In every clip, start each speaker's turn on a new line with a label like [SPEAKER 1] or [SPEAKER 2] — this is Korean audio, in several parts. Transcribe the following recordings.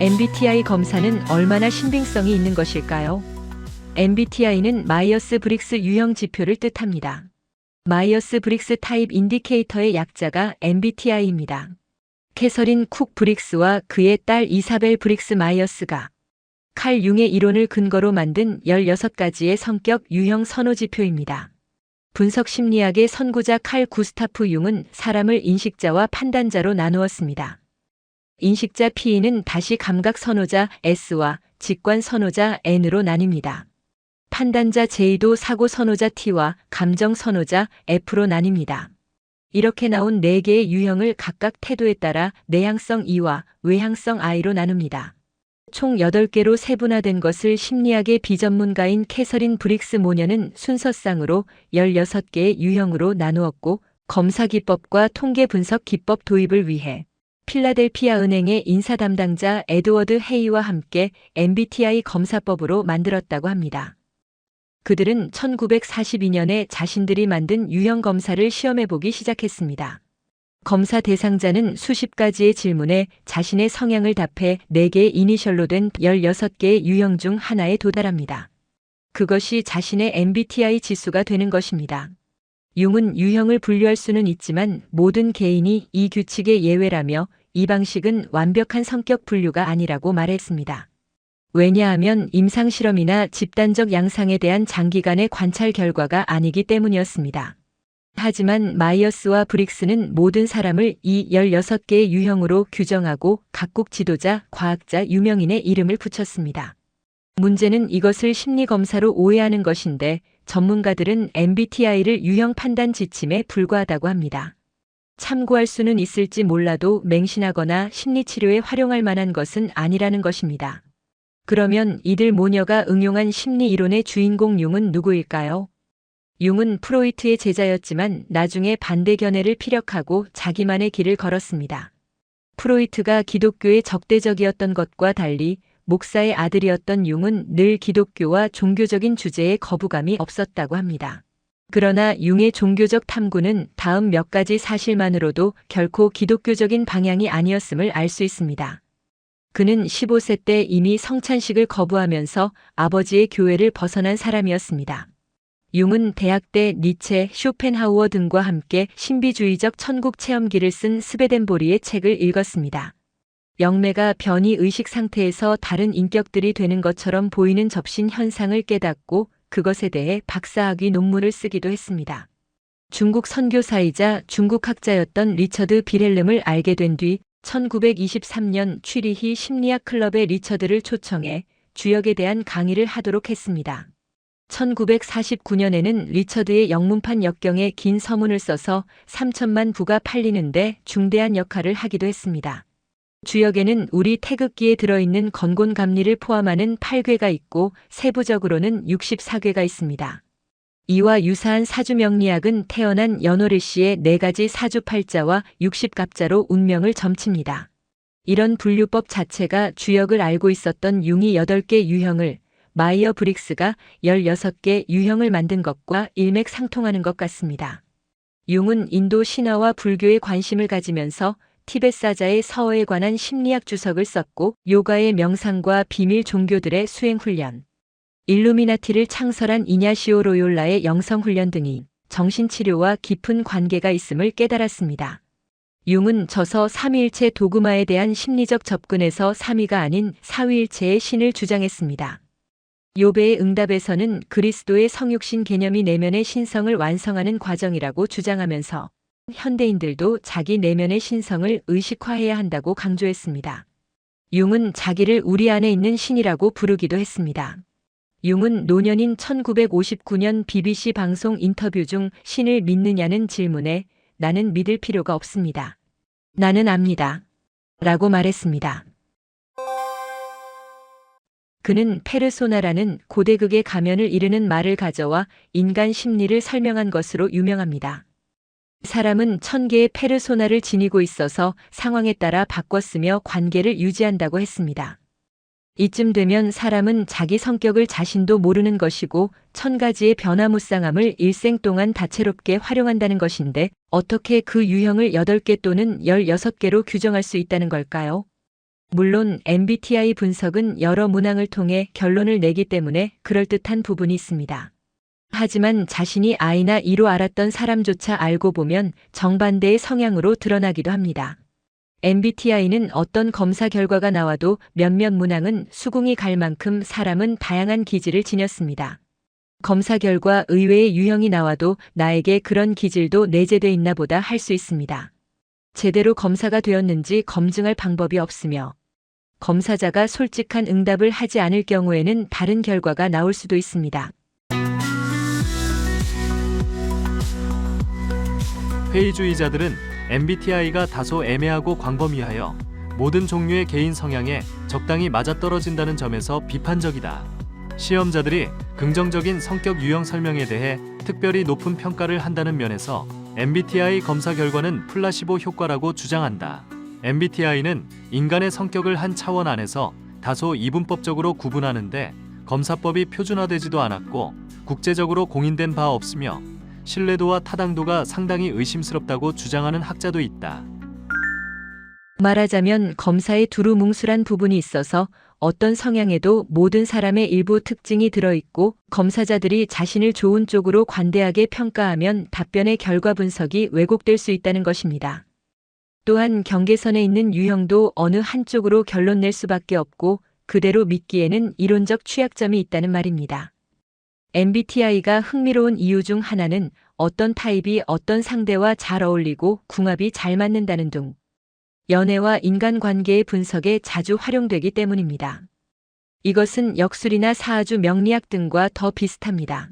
[SPEAKER 1] MBTI 검사는 얼마나 신빙성이 있는 것일까요? MBTI는 마이어스-브릭스 유형 지표를 뜻합니다. 마이어스-브릭스 타입 인디케이터의 약자가 MBTI입니다. 캐서린 쿡 브릭스와 그의 딸 이사벨 브릭스 마이어스가 칼 융의 이론을 근거로 만든 16가지의 성격 유형 선호 지표입니다. 분석 심리학의 선구자 칼 구스타프 융은 사람을 인식자와 판단자로 나누었습니다. 인식자 P는 다시 감각 선호자 S와 직관 선호자 N으로 나뉩니다. 판단자 J도 사고 선호자 T와 감정 선호자 F로 나뉩니다. 이렇게 나온 4개의 유형을 각각 태도에 따라 내향성 E와 외향성 I로 나눕니다. 총 8개로 세분화된 것을 심리학의 비전문가인 캐서린 브릭스 모녀는 순서상으로 16개의 유형으로 나누었고, 검사 기법과 통계 분석 기법 도입을 위해 필라델피아 은행의 인사 담당자 에드워드 헤이와 함께 MBTI 검사법으로 만들었다고 합니다. 그들은 1942년에 자신들이 만든 유형 검사를 시험해보기 시작했습니다. 검사 대상자는 수십 가지의 질문에 자신의 성향을 답해 4개의 이니셜로 된 16개의 유형 중 하나에 도달합니다. 그것이 자신의 MBTI 지수가 되는 것입니다. 융은 유형을 분류할 수는 있지만 모든 개인이 이 규칙의 예외라며 이 방식은 완벽한 성격 분류가 아니라고 말했습니다. 왜냐하면 임상실험이나 집단적 양상에 대한 장기간의 관찰 결과가 아니기 때문이었습니다. 하지만 마이어스와 브릭스는 모든 사람을 이 16개의 유형으로 규정하고 각국 지도자, 과학자, 유명인의 이름을 붙였습니다. 문제는 이것을 심리검사로 오해하는 것인데, 전문가들은 MBTI를 유형 판단 지침에 불과하다고 합니다. 참고할 수는 있을지 몰라도 맹신하거나 심리치료에 활용할 만한 것은 아니라는 것입니다. 그러면 이들 모녀가 응용한 심리 이론의 주인공 융은 누구일까요? 융은 프로이트의 제자였지만 나중에 반대 견해를 피력하고 자기만의 길을 걸었습니다. 프로이트가 기독교에 적대적이었던 것과 달리 목사의 아들이었던 융은 늘 기독교와 종교적인 주제에 거부감이 없었다고 합니다. 그러나 융의 종교적 탐구는 다음 몇 가지 사실만으로도 결코 기독교적인 방향이 아니었음을 알 수 있습니다. 그는 15세 때 이미 성찬식을 거부하면서 아버지의 교회를 벗어난 사람이었습니다. 융은 대학 때 니체, 쇼펜하우어 등과 함께 신비주의적 천국 체험기를 쓴 스베덴보리의 책을 읽었습니다. 영매가 변이 의식 상태에서 다른 인격들이 되는 것처럼 보이는 접신 현상을 깨닫고 그것에 대해 박사학위 논문을 쓰기도 했습니다. 중국 선교사이자 중국 학자였던 리처드 빌헬름을 알게 된 뒤 1923년 취리히 심리학 클럽의 리처드를 초청해 주역에 대한 강의를 하도록 했습니다. 1949년에는 리처드의 영문판 역경에 긴 서문을 써서 3천만 부가 팔리는데 중대한 역할을 하기도 했습니다. 주역에는 우리 태극기에 들어있는 건곤감리를 포함하는 8궤가 있고 세부적으로는 64궤가 있습니다. 이와 유사한 사주명리학은 태어난 연호리 씨의 4가지 사주팔자와 60갑자로 운명을 점칩니다. 이런 분류법 자체가 주역을 알고 있었던 융이 8개 유형을, 마이어 브릭스가 16개 유형을 만든 것과 일맥상통하는 것 같습니다. 융은 인도 신화와 불교에 관심을 가지면서 티벳 사자의 서어에 관한 심리학 주석을 썼고, 요가의 명상과 비밀 종교들의 수행 훈련, 일루미나티를 창설한 이냐시오 로욜라의 영성 훈련 등이 정신치료와 깊은 관계가 있음을 깨달았습니다. 융은 저서 삼위일체 도그마에 대한 심리적 접근에서 3위가 아닌 사위일체의 신을 주장했습니다. 욥의 응답에서는 그리스도의 성육신 개념이 내면의 신성을 완성하는 과정이라고 주장하면서 현대인들도 자기 내면의 신성을 의식화해야 한다고 강조했습니다. 융은 자기를 우리 안에 있는 신이라고 부르기도 했습니다. 융은 노년인 1959년 BBC 방송 인터뷰 중 신을 믿느냐는 질문에 나는 믿을 필요가 없습니다. 나는 압니다. 라고 말했습니다. 그는 페르소나라는 고대극의 가면을 이르는 말을 가져와 인간 심리를 설명한 것으로 유명합니다. 사람은 1000개의 페르소나를 지니고 있어서 상황에 따라 바꿔 쓰며 관계를 유지한다고 했습니다. 이쯤 되면 사람은 자기 성격을 자신도 모르는 것이고 1000가지의 변화무쌍함을 일생 동안 다채롭게 활용한다는 것인데 어떻게 그 유형을 8개 또는 16개로 규정할 수 있다는 걸까요? 물론 MBTI 분석은 여러 문항을 통해 결론을 내기 때문에 그럴듯한 부분이 있습니다. 하지만 자신이 I나 E로 알았던 사람조차 알고 보면 정반대의 성향으로 드러나기도 합니다. MBTI는 어떤 검사 결과가 나와도 몇몇 문항은 수긍이 갈 만큼 사람은 다양한 기질을 지녔습니다. 검사 결과 의외의 유형이 나와도 나에게 그런 기질도 내재돼 있나 보다 할 수 있습니다. 제대로 검사가 되었는지 검증할 방법이 없으며 검사자가 솔직한 응답을 하지 않을 경우에는 다른 결과가 나올 수도 있습니다.
[SPEAKER 2] 회의주의자들은 MBTI가 다소 애매하고 광범위하여 모든 종류의 개인 성향에 적당히 맞아떨어진다는 점에서 비판적이다. 시험자들이 긍정적인 성격 유형 설명에 대해 특별히 높은 평가를 한다는 면에서 MBTI 검사 결과는 플라시보 효과라고 주장한다. MBTI는 인간의 성격을 한 차원 안에서 다소 이분법적으로 구분하는데 검사법이 표준화되지도 않았고 국제적으로 공인된 바 없으며 신뢰도와 타당도가 상당히 의심스럽다고 주장하는 학자도 있다.
[SPEAKER 1] 말하자면 검사에 두루뭉술한 부분이 있어서 어떤 성향에도 모든 사람의 일부 특징이 들어있고 검사자들이 자신을 좋은 쪽으로 관대하게 평가하면 답변의 결과 분석이 왜곡될 수 있다는 것입니다. 또한 경계선에 있는 유형도 어느 한쪽으로 결론 낼 수밖에 없고 그대로 믿기에는 이론적 취약점이 있다는 말입니다. MBTI가 흥미로운 이유 중 하나는 어떤 타입이 어떤 상대와 잘 어울리고 궁합이 잘 맞는다는 등 연애와 인간관계의 분석에 자주 활용되기 때문입니다. 이것은 역술이나 사주 명리학 등과 더 비슷합니다.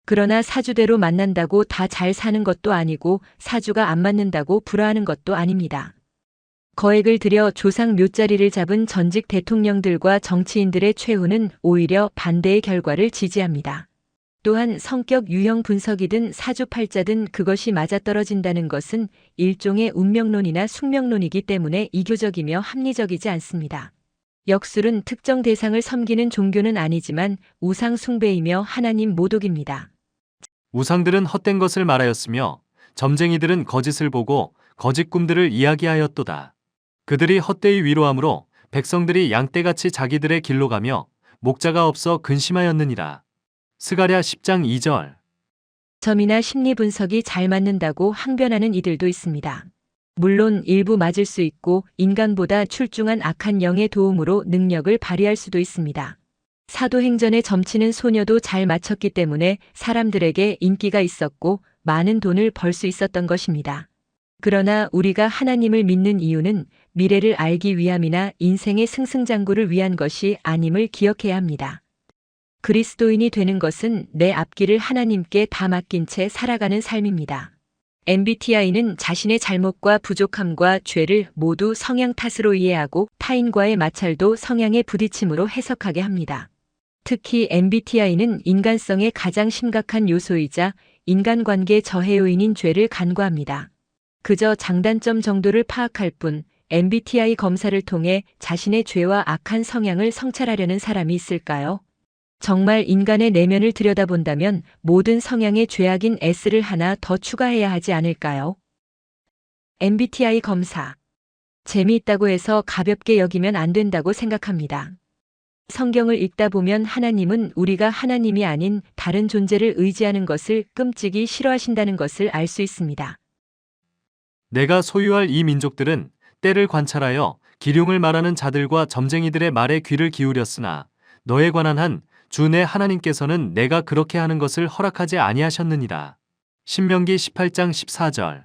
[SPEAKER 1] 그러나 사주대로 만난다고 다 잘 사는 것도 아니고 사주가 안 맞는다고 불화하는 것도 아닙니다. 거액을 들여 조상 묘자리를 잡은 전직 대통령들과 정치인들의 최후는 오히려 반대의 결과를 지지합니다. 또한 성격 유형 분석이든 사주팔자든 그것이 맞아떨어진다는 것은 일종의 운명론이나 숙명론이기 때문에 이교적이며 합리적이지 않습니다. 역술은 특정 대상을 섬기는 종교는 아니지만 우상 숭배이며 하나님 모독입니다.
[SPEAKER 2] 우상들은 헛된 것을 말하였으며 점쟁이들은 거짓을 보고 거짓 꿈들을 이야기하였도다. 그들이 헛되이 위로함으로 백성들이 양떼같이 자기들의 길로 가며 목자가 없어 근심하였느니라. 스가랴 10장 2절.
[SPEAKER 1] 점이나 심리 분석이 잘 맞는다고 항변하는 이들도 있습니다. 물론 일부 맞을 수 있고 인간보다 출중한 악한 영의 도움으로 능력을 발휘할 수도 있습니다. 사도행전의 점치는 소녀도 잘 맞췄기 때문에 사람들에게 인기가 있었고 많은 돈을 벌 수 있었던 것입니다. 그러나 우리가 하나님을 믿는 이유는 미래를 알기 위함이나 인생의 승승장구를 위한 것이 아님을 기억해야 합니다. 그리스도인이 되는 것은 내 앞길을 하나님께 다 맡긴 채 살아가는 삶입니다. MBTI는 자신의 잘못과 부족함과 죄를 모두 성향 탓으로 이해하고 타인과의 마찰도 성향의 부딪힘으로 해석하게 합니다. 특히 MBTI는 인간성의 가장 심각한 요소이자 인간관계 저해 요인인 죄를 간과합니다. 그저 장단점 정도를 파악할 뿐 MBTI 검사를 통해 자신의 죄와 악한 성향을 성찰하려는 사람이 있을까요? 정말 인간의 내면을 들여다본다면 모든 성향의 죄악인 S를 하나 더 추가해야 하지 않을까요? MBTI 검사. 재미있다고 해서 가볍게 여기면 안 된다고 생각합니다. 성경을 읽다 보면 하나님은 우리가 하나님이 아닌 다른 존재를 의지하는 것을 끔찍이 싫어하신다는 것을 알 수 있습니다.
[SPEAKER 2] 내가 소유할 이 민족들은 때를 관찰하여 기륭을 말하는 자들과 점쟁이들의 말에 귀를 기울였으나 너에 관한 한 주 내 하나님께서는 내가 그렇게 하는 것을 허락하지 아니하셨느니라. 신명기 18장 14절.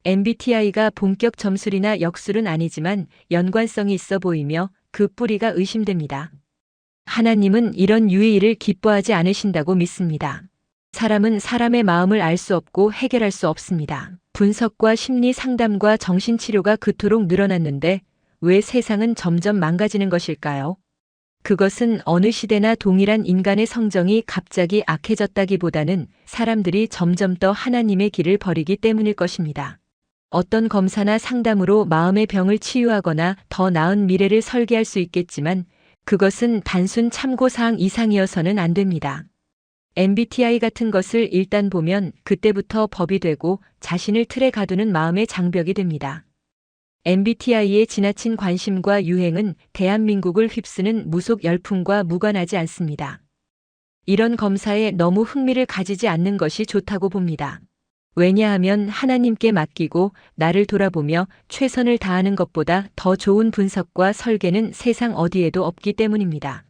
[SPEAKER 1] MBTI가 본격 점술이나 역술은 아니지만 연관성이 있어 보이며 그 뿌리가 의심됩니다. 하나님은 이런 유의를 기뻐하지 않으신다고 믿습니다. 사람은 사람의 마음을 알 수 없고 해결할 수 없습니다. 분석과 심리 상담과 정신치료가 그토록 늘어났는데 왜 세상은 점점 망가지는 것일까요? 그것은 어느 시대나 동일한 인간의 성정이 갑자기 악해졌다기보다는 사람들이 점점 더 하나님의 길을 버리기 때문일 것입니다. 어떤 검사나 상담으로 마음의 병을 치유하거나 더 나은 미래를 설계할 수 있겠지만 그것은 단순 참고사항 이상이어서는 안 됩니다. MBTI 같은 것을 일단 보면 그때부터 법이 되고 자신을 틀에 가두는 마음의 장벽이 됩니다. MBTI의 지나친 관심과 유행은 대한민국을 휩쓰는 무속 열풍과 무관하지 않습니다. 이런 검사에 너무 흥미를 가지지 않는 것이 좋다고 봅니다. 왜냐하면 하나님께 맡기고 나를 돌아보며 최선을 다하는 것보다 더 좋은 분석과 설계는 세상 어디에도 없기 때문입니다.